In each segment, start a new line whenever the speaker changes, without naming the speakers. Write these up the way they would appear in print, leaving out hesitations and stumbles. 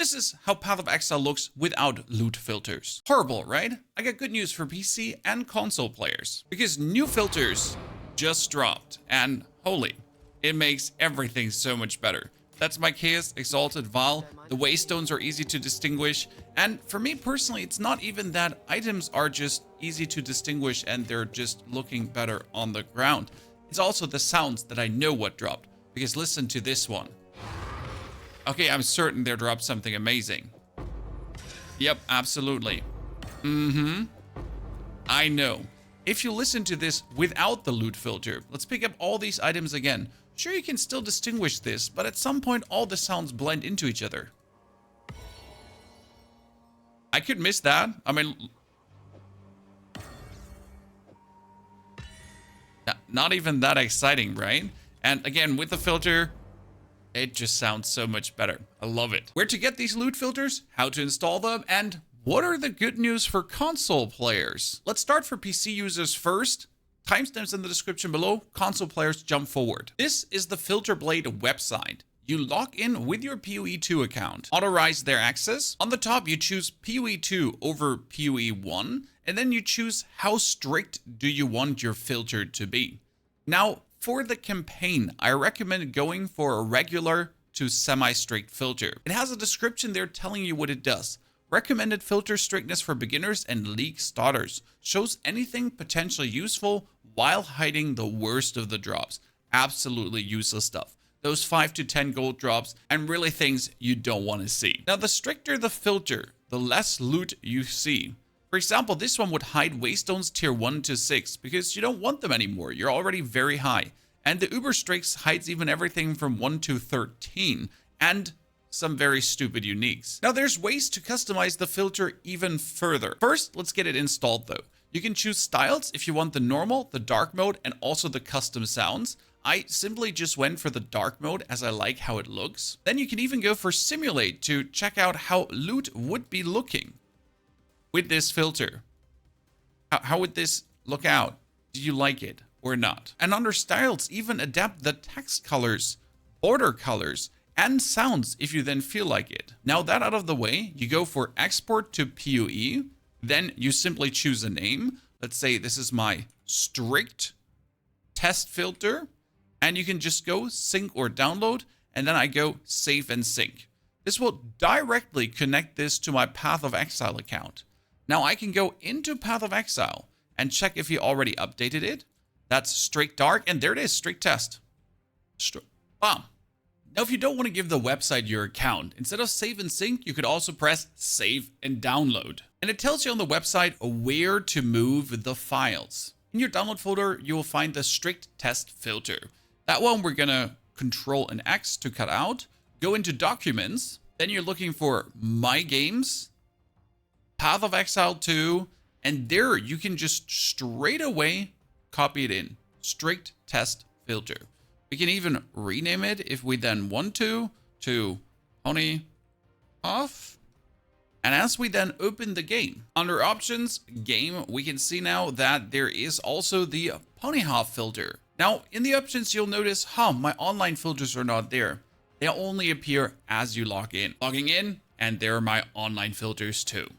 This is how Path of Exile looks without loot filters. Horrible, right? I got good news for PC and console players, because new filters just dropped, and holy, it makes everything so much better. That's my Chaos Exalted Vial. The Waystones are easy to distinguish, and for me personally, it's not even that items are just easy to distinguish and they're just looking better on the ground. It's also the sounds that I know what dropped, because listen to this one. Okay, I'm certain there dropped something amazing. Yep, absolutely. I know. If you listen to this without the loot filter, let's pick up all these items again. Sure, you can still distinguish this, but at some point all the sounds blend into each other. I could miss that. I mean, not even that exciting, right? And again, with the filter, it just sounds so much better. I love it. Where to get these loot filters, how to install them, and what are the good news for console players? Let's start for PC users first. Timestamps in the description below. Console players, jump forward. This is the Filter Blade website. You log in with your PoE2 account. Authorize their access. On the top, you choose PoE2 over PoE1, and then you choose how strict do you want your filter to be. Now, for the campaign, I recommend going for a regular to semi-strict filter. It has a description there telling you what it does. Recommended filter strictness for beginners and league starters. Shows anything potentially useful while hiding the worst of the drops. Absolutely useless stuff. Those 5 to 10 gold drops and really things you don't want to see. Now, the stricter the filter, the less loot you see. For example, this one would hide Waystones tier 1 to 6 because you don't want them anymore. You're already very high. And the Uber Strix hides even everything from 1 to 13 and some very stupid uniques. Now, there's ways to customize the filter even further. First, let's get it installed though. You can choose styles if you want the normal, the dark mode, and also the custom sounds. I simply just went for the dark mode as I like how it looks. Then you can even go for simulate to check out how loot would be looking with this filter. How would this look out? Do you like it or not? And under styles, even adapt the text colors, border colors, and sounds if you then feel like it. Now that out of the way, you go for export to PoE. Then you simply choose a name. Let's say this is my strict test filter. And you can just go sync or download. And then I go save and sync. This will directly connect this to my Path of Exile account. Now I can go into Path of Exile and check if you already updated it. That's strict dark, and there it is, strict test. Bam. Now, if you don't want to give the website your account, instead of save and sync, you could also press save and download. And it tells you on the website where to move the files. In your download folder, you will find the strict test filter. That one we're gonna Control and X to cut out. Go into documents. Then you're looking for My Games, Path of Exile 2, and there you can just straight away copy it in. Strict test filter. We can even rename it if we then want to Pony Off. And as we then open the game, under options, game, we can see now that there is also the Ponyhof filter. Now, in the options, you'll notice, my online filters are not there. They only appear as you log in. Logging in, and there are my online filters too.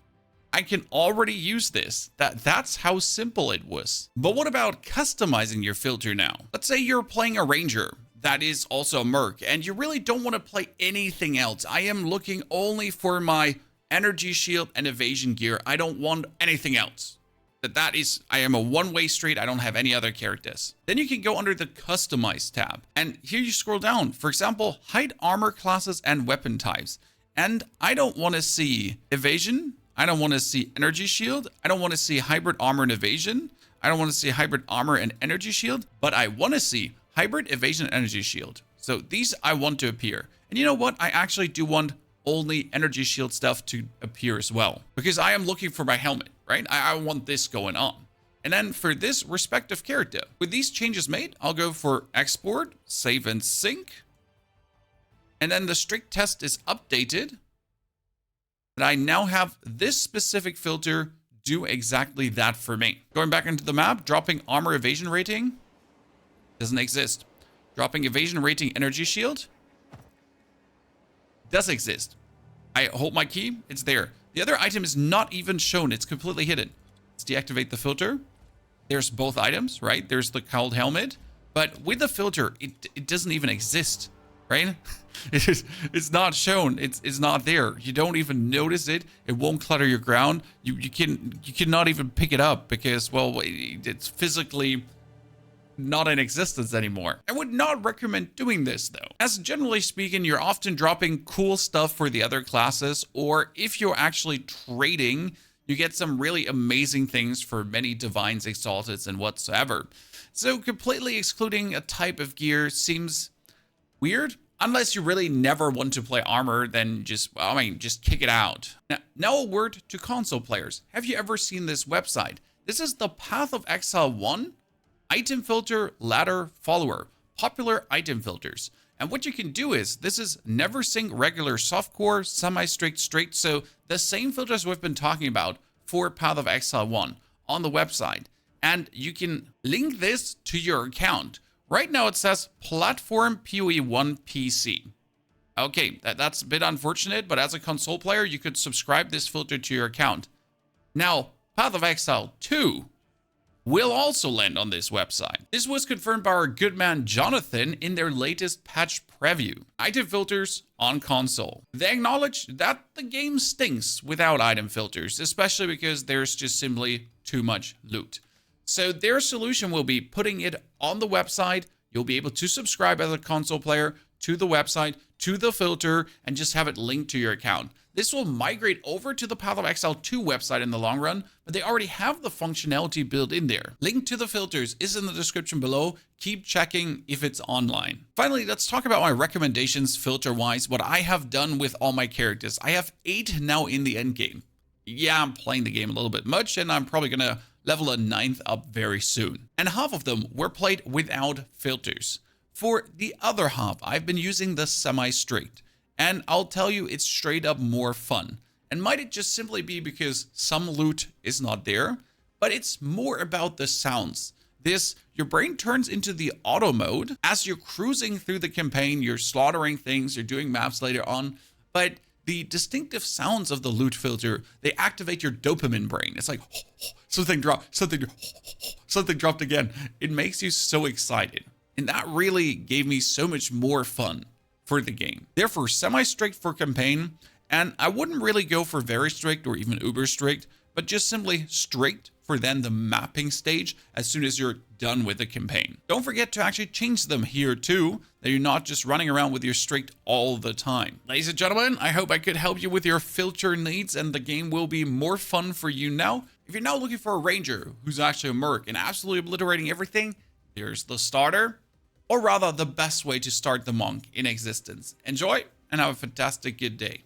I can already use this. That's how simple it was. But what about customizing your filter now? Let's say you're playing a ranger that is also a merc, and you really don't want to play anything else. I am looking only for my energy shield and evasion gear. I don't want anything else. I am a one-way street. I don't have any other characters. Then you can go under the customize tab, and here you scroll down. For example, hide armor classes and weapon types. And I don't want to see evasion. I don't want to see energy shield. I don't want to see hybrid armor and evasion. I don't want to see hybrid armor and energy shield, but I want to see hybrid evasion and energy shield. So these I want to appear. And you know what? I actually do want only energy shield stuff to appear as well, because I am looking for my helmet, right? I want this going on. And then for this respective character, with these changes made, I'll go for export, save and sync. And then the strict test is updated. That I now have this specific filter do exactly that for me. Going back into the map, dropping armor evasion rating doesn't exist. Dropping evasion rating energy shield does exist. I hold my key, it's there. The other item is not even shown. It's completely hidden. Let's deactivate the filter. There's both items, right? There's the cold helmet. But with the filter, it doesn't even exist, right? It's not shown. It's not there. You don't even notice it. It won't clutter your ground. You cannot even pick it up because, well, it's physically not in existence anymore. I would not recommend doing this though, as generally speaking, you're often dropping cool stuff for the other classes, or if you're actually trading, you get some really amazing things for many divines, exalteds, and whatsoever. So completely excluding a type of gear seems weird. Unless you really never want to play armor, then just kick it out. Now a word to console players. Have you ever seen this website? This is the Path of Exile 1 item filter ladder follower, popular item filters. And what you can do is, this is never sync regular softcore, semi-strict, straight. So the same filters we've been talking about for Path of Exile 1 on the website. And you can link this to your account. Right now it says platform PoE1 PC. Okay, that's a bit unfortunate, but as a console player, you could subscribe this filter to your account. Now, Path of Exile 2 will also land on this website. This was confirmed by our good man Jonathan in their latest patch preview. Item filters on console. They acknowledge that the game stinks without item filters, especially because there's just simply too much loot. So their solution will be putting it on the website. You'll be able to subscribe as a console player to the website, to the filter, and just have it linked to your account. This will migrate over to the Path of Exile 2 website in the long run, but they already have the functionality built in there. Link to the filters is in the description below. Keep checking if it's online. Finally, let's talk about my recommendations filter-wise, what I have done with all my characters. I have 8 now in the end game. Yeah, I'm playing the game a little bit much, and I'm probably gonna level a 9th up very soon. And half of them were played without filters. For the other half, I've been using the semi-straight. And I'll tell you, it's straight up more fun. And might it just simply be because some loot is not there? But it's more about the sounds. Your brain turns into the auto mode. As you're cruising through the campaign, you're slaughtering things, you're doing maps later on. But the distinctive sounds of the loot filter, they activate your dopamine brain. It's like, something dropped, something dropped again. It makes you so excited. And that really gave me so much more fun for the game. Therefore, semi-strict for campaign, and I wouldn't really go for very strict or even uber strict, but just simply strict for then the mapping stage as soon as you're done with the campaign. Don't forget to actually change them here too, that you're not just running around with your strict all the time. Ladies and gentlemen, I hope I could help you with your filter needs and the game will be more fun for you now. If you're now looking for a ranger who's actually a merc and absolutely obliterating everything, here's the starter. Or rather, the best way to start the monk in existence. Enjoy and have a fantastic good day.